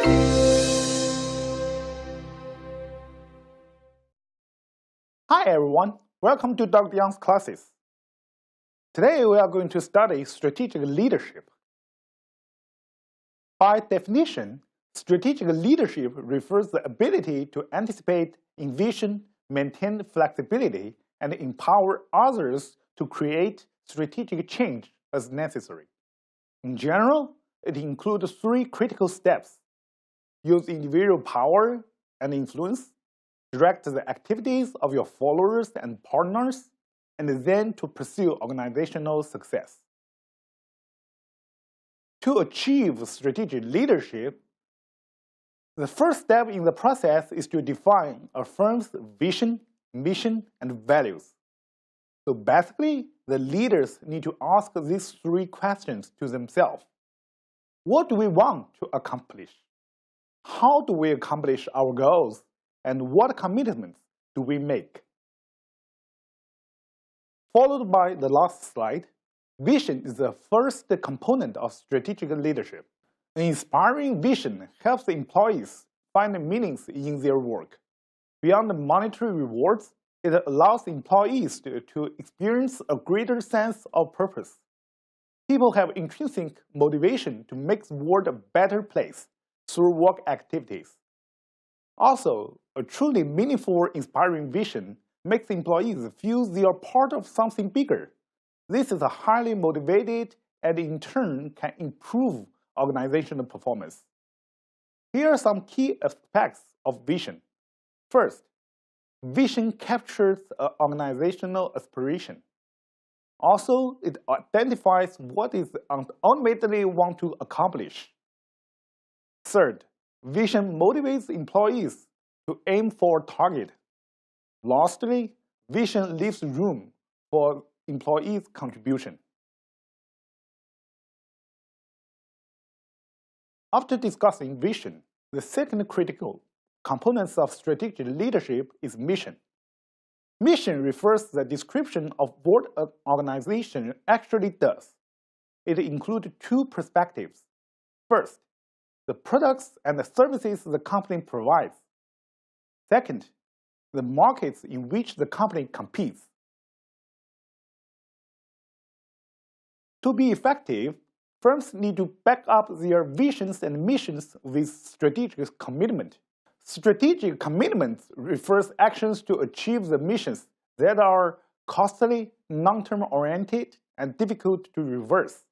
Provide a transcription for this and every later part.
Hi everyone, welcome to Dr. Young's classes. Today we are going to study strategic leadership. By definition, strategic leadership refers to the ability to anticipate, envision, maintain flexibility, and empower others to create strategic change as necessary. In general, it includes 3 critical steps: use individual power and influence, direct the activities of your followers and partners, and then to pursue organizational success. To achieve strategic leadership, the first step in the process is to define a firm's vision, mission, and values. So basically, the leaders need to ask these 3 questions to themselves. What do we want to accomplish? How do we accomplish our goals? And what commitments do we make? Followed by the last slide, vision is the first component of strategic leadership. An inspiring vision helps employees find meanings in their work. Beyond monetary rewards, it allows employees to experience a greater sense of purpose. People have intrinsic motivation to make the world a better place through work activities. Also, a truly meaningful, inspiring vision makes employees feel they are part of something bigger. This is highly motivated and in turn can improve organizational performance. Here are some key aspects of vision. First, vision captures an organizational aspiration. Also, it identifies what is ultimately want to accomplish. Third, vision motivates employees to aim for a target. Lastly, vision leaves room for employees' contribution. After discussing vision, the second critical component of strategic leadership is mission. Mission refers to the description of what an organization actually does. It includes 2 perspectives. First, the products and the services the company provides. Second, the markets in which the company competes. To be effective, firms need to back up their visions and missions with strategic commitment. Strategic commitment refers actions to achieve the missions that are costly, long-term oriented, and difficult to reverse.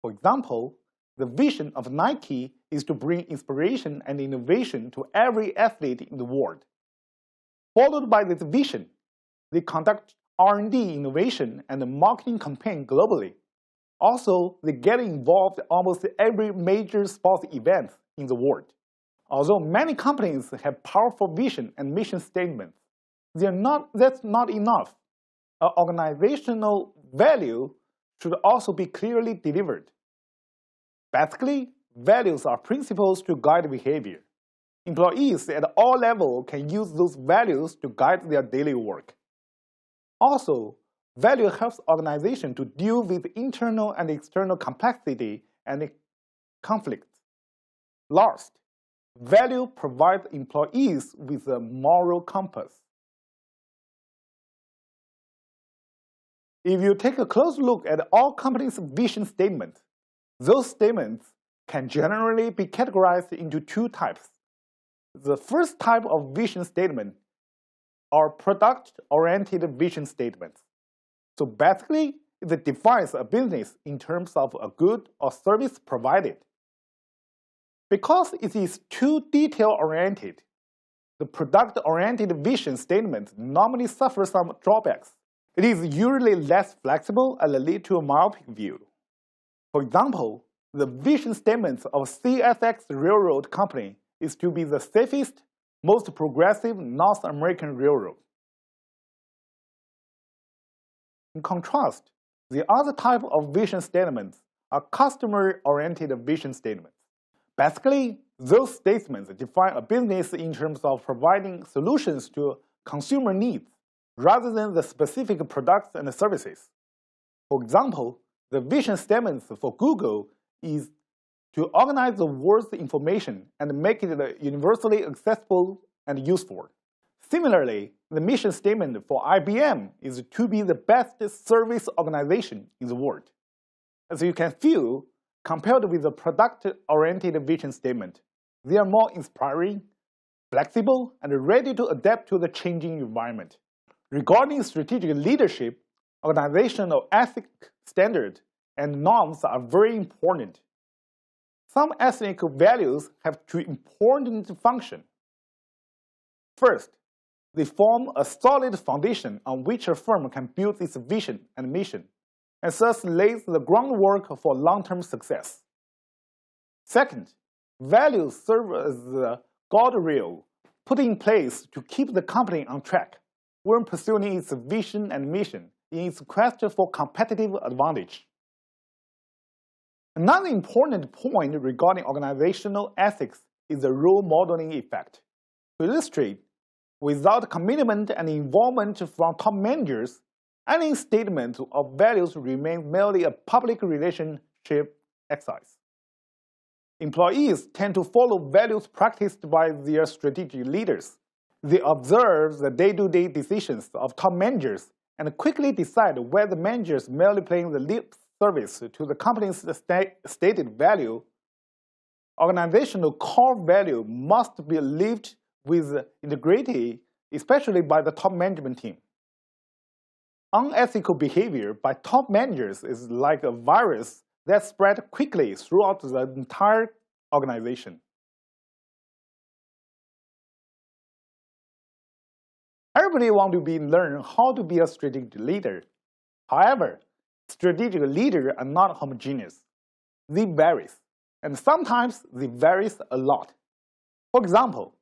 For example, the vision of Nike is to bring inspiration and innovation to every athlete in the world. Followed by this vision, they conduct R&D innovation and a marketing campaign globally. Also, they get involved in almost every major sports event in the world. Although many companies have powerful vision and mission statements, that's not enough. An organizational value should also be clearly delivered. Basically, values are principles to guide behavior. Employees at all levels can use those values to guide their daily work. Also, value helps organizations to deal with internal and external complexity and conflict. Last, value provides employees with a moral compass. If you take a close look at all companies' vision statements, those statements can generally be categorized into 2 types. The first type of vision statement are product-oriented vision statements. So basically, it defines a business in terms of a good or service provided. Because it is too detail-oriented, the product-oriented vision statement normally suffers some drawbacks. It is usually less flexible and leads to a myopic view. For example, the vision statement of CSX Railroad Company is to be the safest, most progressive North American railroad. In contrast, the other type of vision statements are customer-oriented vision statements. Basically, those statements define a business in terms of providing solutions to consumer needs rather than the specific products and services. For example, the vision statement for Google is to organize the world's information and make it universally accessible and useful. Similarly, the mission statement for IBM is to be the best service organization in the world. As you can feel, compared with the product-oriented vision statement, they are more inspiring, flexible, and ready to adapt to the changing environment. Regarding strategic leadership, organizational ethic standards and norms are very important. Some ethnic values have two important functions. First, they form a solid foundation on which a firm can build its vision and mission, and thus lays the groundwork for long-term success. Second, values serve as the guardrail put in place to keep the company on track when pursuing its vision and mission in its quest for competitive advantage. Another important point regarding organizational ethics is the role modeling effect. To illustrate, without commitment and involvement from top managers, any statement of values remains merely a public relationship exercise. Employees tend to follow values practiced by their strategic leaders. They observe the day-to-day decisions of top managers and quickly decide whether managers merely paying the lip service to the company's stated value. Organizational core value must be lived with integrity, especially by the top management team. Unethical behavior by top managers is like a virus that spreads quickly throughout the entire organization. Everybody wants to learn how to be a strategic leader. However, strategic leaders are not homogeneous. They vary, and sometimes they vary a lot. For example,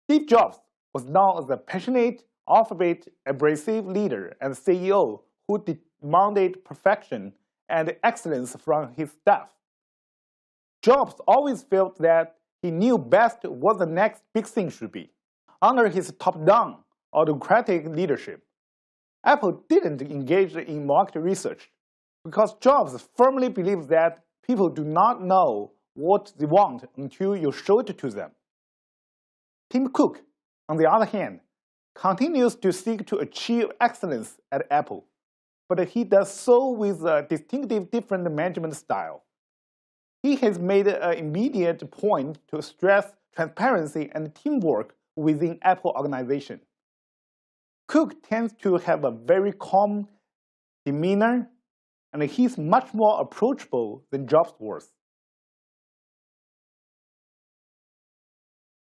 Steve Jobs was known as a passionate, offbeat, abrasive leader and CEO who demanded perfection and excellence from his staff. Jobs always felt that he knew best what the next big thing should be. Under his top-down, autocratic leadership, Apple didn't engage in market research because Jobs firmly believed that people do not know what they want until you show it to them. Tim Cook, on the other hand, continues to seek to achieve excellence at Apple, but he does so with a distinctive different management style. He has made an immediate point to stress transparency and teamwork within Apple organization. Cook tends to have a very calm demeanor, and he's much more approachable than Jobs was.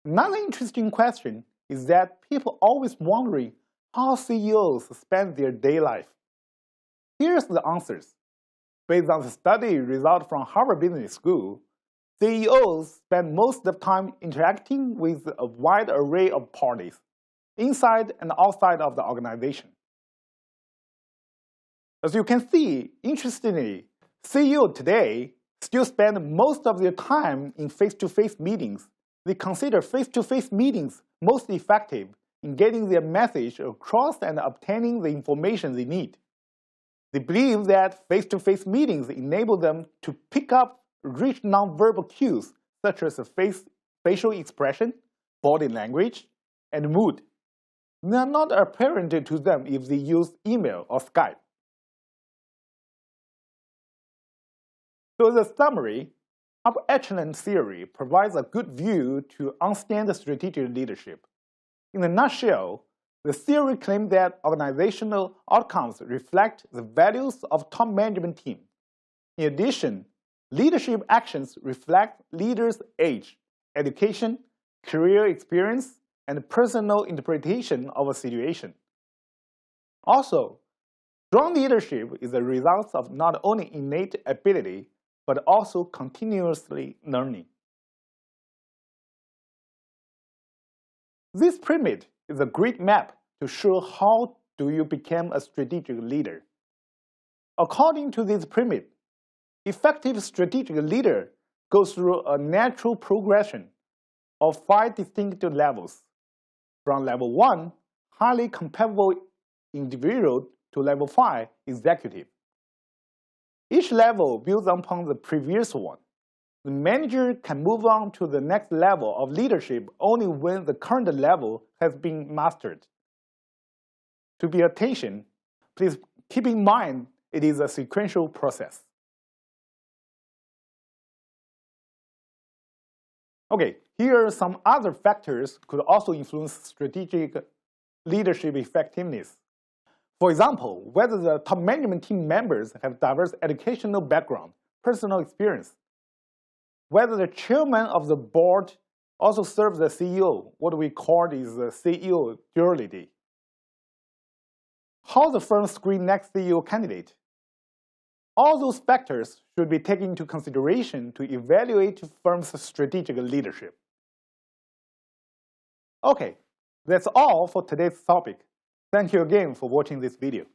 Another interesting question is that people always wondering how CEOs spend their day life. Here's the answers. Based on the study result from Harvard Business School, CEOs spend most of the time interacting with a wide array of parties, inside and outside of the organization. As you can see, interestingly, CEOs today still spend most of their time in face-to-face meetings. They consider face-to-face meetings most effective in getting their message across and obtaining the information they need. They believe that face-to-face meetings enable them to pick up rich nonverbal cues such as facial expression, body language, and mood. They are not apparent to them if they use email or Skype. So the summary, upper echelon theory provides a good view to understand strategic leadership. In a nutshell, the theory claims that organizational outcomes reflect the values of top management team. In addition, leadership actions reflect leaders' age, education, career experience, and personal interpretation of a situation. Also, strong leadership is a result of not only innate ability, but also continuously learning. This pyramid is a great map to show how do you become a strategic leader. According to this pyramid, effective strategic leader goes through a natural progression of 5 distinct levels, from level 1, highly compatible individual, to level 5, executive. Each level builds upon the previous one. The manager can move on to the next level of leadership only when the current level has been mastered. To be attention, please keep in mind it is a sequential process. Okay, here are some other factors could also influence strategic leadership effectiveness. For example, whether the top management team members have diverse educational background, personal experience, whether the chairman of the board also serves the CEO, what we call is the CEO duality. How the firm screen next CEO candidate. All those factors should be taken into consideration to evaluate firm's strategic leadership. Okay, that's all for today's topic. Thank you again for watching this video.